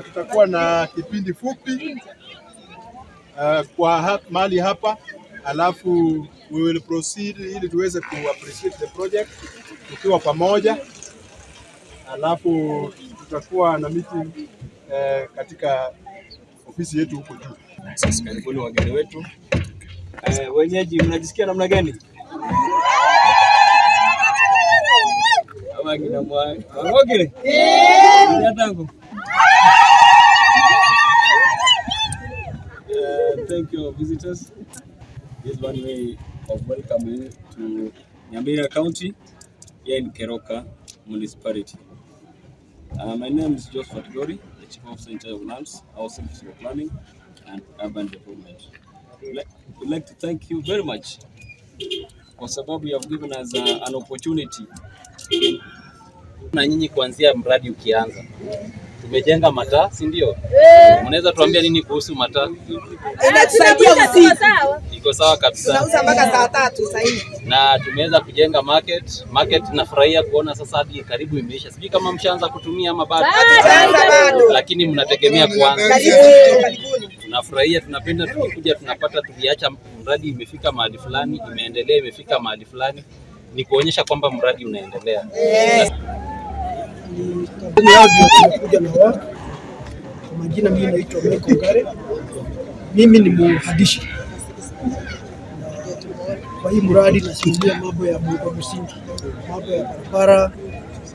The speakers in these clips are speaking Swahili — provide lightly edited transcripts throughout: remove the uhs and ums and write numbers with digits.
Tutakuwa na kipindi fupi kwa mahali hapa, alafu we will proceed ili tuweze ku appreciate the project tukiwa pamoja, alafu tutakuwa na meeting katika ofisi yetu huko juu. Sasa karibuni wageni wetu. Wenyeji mnajisikia namna gani? Wageni mwa. Wageni? Yatangu. Thank you visitors. This is one way of welcoming to Nyamira County here in Keroka Municipality. My name is Josephat Gori, the Chief Officer in charge of lands, housing, physical planning, and urban development. We'd like to thank you very much kwa sababu you have given us an opportunity. Na nyinyi kuanzia mradi ukianza tumejenga mataa, si ndio? Unaweza tuambia nini kuhusu mataa? Inatusaidia usiku. Iko sawa kabisa. Tunauza mpaka saa 3 sasa hivi. Na tumeweza kujenga market nafurahia kuona sasa hadi karibu imeisha. Sijui kama mshaanza kutumia ama bado. Lakini mnategemea kuanza. Karibuni. Tunafurahia, tunapenda tukikuja tunapata tuliacha mradi imefika mahali fulani, imeendelea imefika mahali fulani. Ni kuonyesha kwamba mradi unaendelea. Tumekuja na wao. Kwa majina mimi naitwa Michael Ngare. Mimi ni mhandisi. Kwa hii mradi nasimamia mambo ya miundo msingi, mambo ya barabara,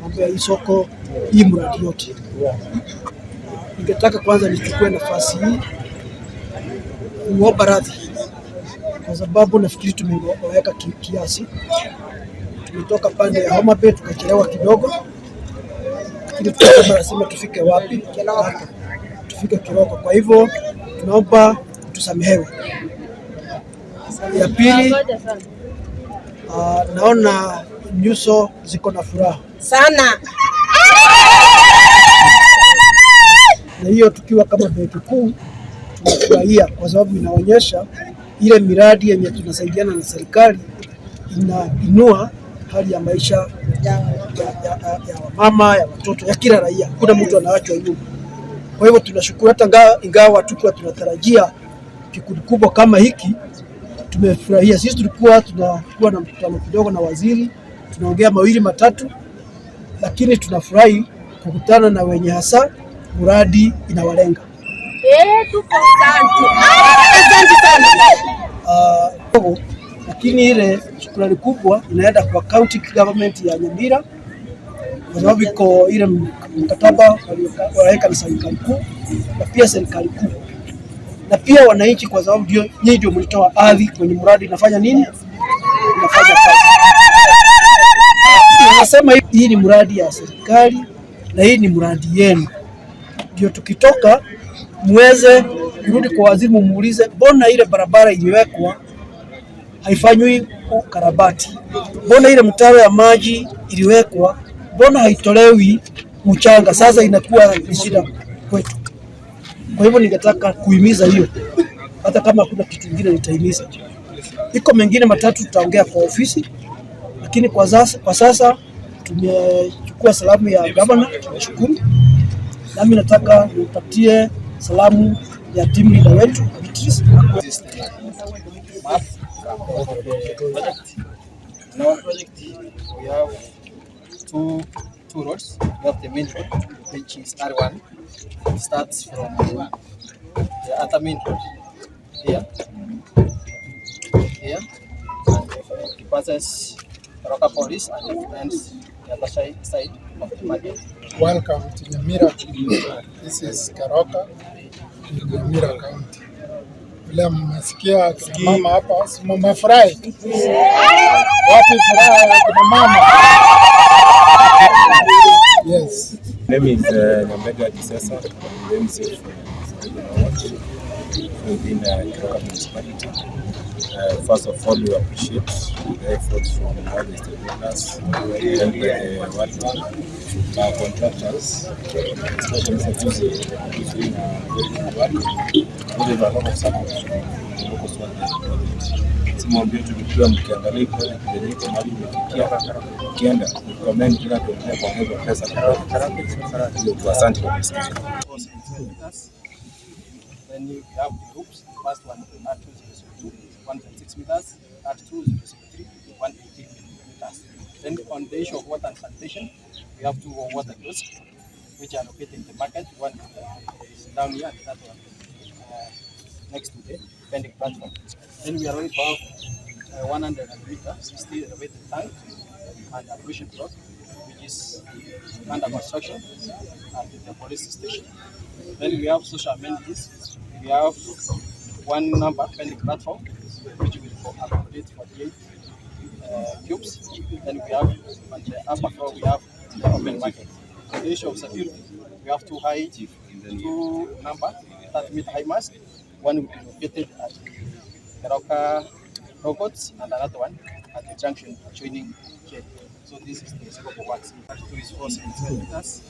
mambo ya soko, hii mradi yote. Ningetaka kwanza nichukue nafasi hii kuomba radhi kwa sababu nafikiri tumeweka kiasi. Tumetoka pande ya Homa Bay tukachelewa kidogo. Lakini tunasema tufike wapi? Tufike Keroka. Kwa hivyo tunaomba tusamehewe. Ya pili, naona nyuso ziko na furaha sana. Na hiyo tukiwa kama benki kuu tunafurahia kwa sababu inaonyesha ile miradi yenye tunasaidiana na serikali inainua hali ya maisha ya wamama, ya watoto, ya kila raia. Kuna mtu anaachwa nyuma. Kwa hivyo tunashukuru, hata ingawa tulikuwa tunatarajia kikundi kubwa kama hiki, tumefurahia. Sisi tulikuwa tunakuwa na mkutano kidogo na waziri, tunaongea mawili matatu, lakini tunafurahi kukutana na wenye hasa mradi inawalenga. Tuko asante sana. Lakini ile shukrani kubwa inaenda kwa county government ya Nyamira kwa sababu iko ile mkataba walioweka na serikali kuu na pia serikali kuu na pia wananchi, kwa sababu nyinyi ndio mlitoa ardhi kwenye mradi. Inafanya nini? Inafanya kazi. Nasema hii ni mradi ya serikali na hii ni mradi yenu, ndio tukitoka muweze kurudi kwa waziri mumuulize, mbona ile barabara iliwekwa haifanywi ukarabati? Mbona ile mtaro ya maji iliwekwa, mbona haitolewi mchanga? Sasa inakuwa ni shida kwetu. Kwa hivyo ningetaka kuhimiza hiyo, hata kama kuna kitu kingine nitahimiza. Iko mengine matatu tutaongea kwa ofisi, lakini kwa sasa tumechukua salamu ya governor, tunashukuru. Nami nataka nipatie salamu ya timu leader wetu Beatrice. In our project, we have two roads. We have the main road, which is R1. It starts from the other main road here, and it passes Keroka Police and it ends the other side of the market. Welcome to Nyamira. This is Keroka, Nyamira County. Vile mmesikia kina mama hapa, mmefurahi? Wapi furaha ya kina mama? Yes. My name is Nyambega Kisesa, MC. within Keroka municipality. First of all, we appreciate the efforts from all the stakeholders and the World Bank, our contractors, especially Sakuzi, who's doing very good work. We have a lot of support from the local project. Simwambie tulikuwa mkiangalia project yenye iko mahali imefikia, ukienda comment tena tuendelee kuongeza pesa kwa asante kwa kusikiza. Then you have the groups. First one at 2002, 1.6 meters, at 2003, 180 meters. Then on the issue of water and sanitation, we have two water kiosks which are located in the market. One is down here and that one next to the pending platform. Then we are going to have 100 meters, 60 elevated tank and a pollution block, which is under construction at the police station. Then we have social amenities. We have one number pending platform, which will accommodate 48 cubes. Then we have on the upper floor we have the open market. On the issue of security, we have two number 30-meter high mast. One will be located at Keroka robots and another one at the junction joining K. So this is the scope of works. Two is 4 meters.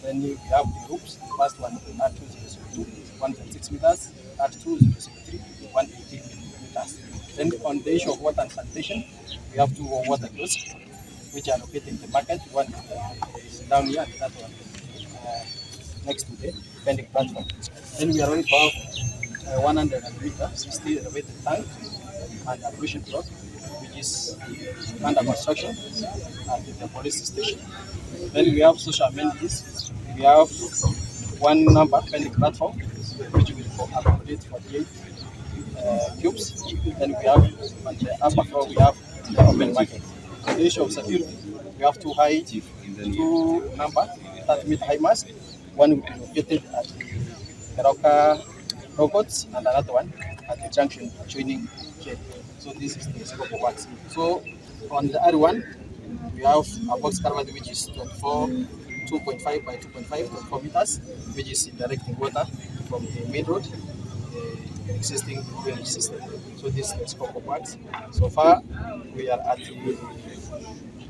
Then you have the groups. First one at 2002, 1.6 meters, at 2003, 180 meters. Then on the issue of water and sanitation, we have two water kiosks which are located in the market. One is down here and that one next to the pending platform. Then we are going to have 100 meters, 60 elevated tank and a pollution block, which is under construction at the police station. Then we have social amenities. We have one number pending platform, which will accommodate 48 cubes. Then we have on the upper floor we have the open market. On the issue of security, we have two number 30-meter high mast. One will be located at Keroka robots and another one at the junction joining K. So this is the scope of works. So on the other one, we have a box culvert which is 2.5 by 2.5, 24 meters, which is directing water from the main road, the existing drainage system. So this is the scope of works. So far, we are at the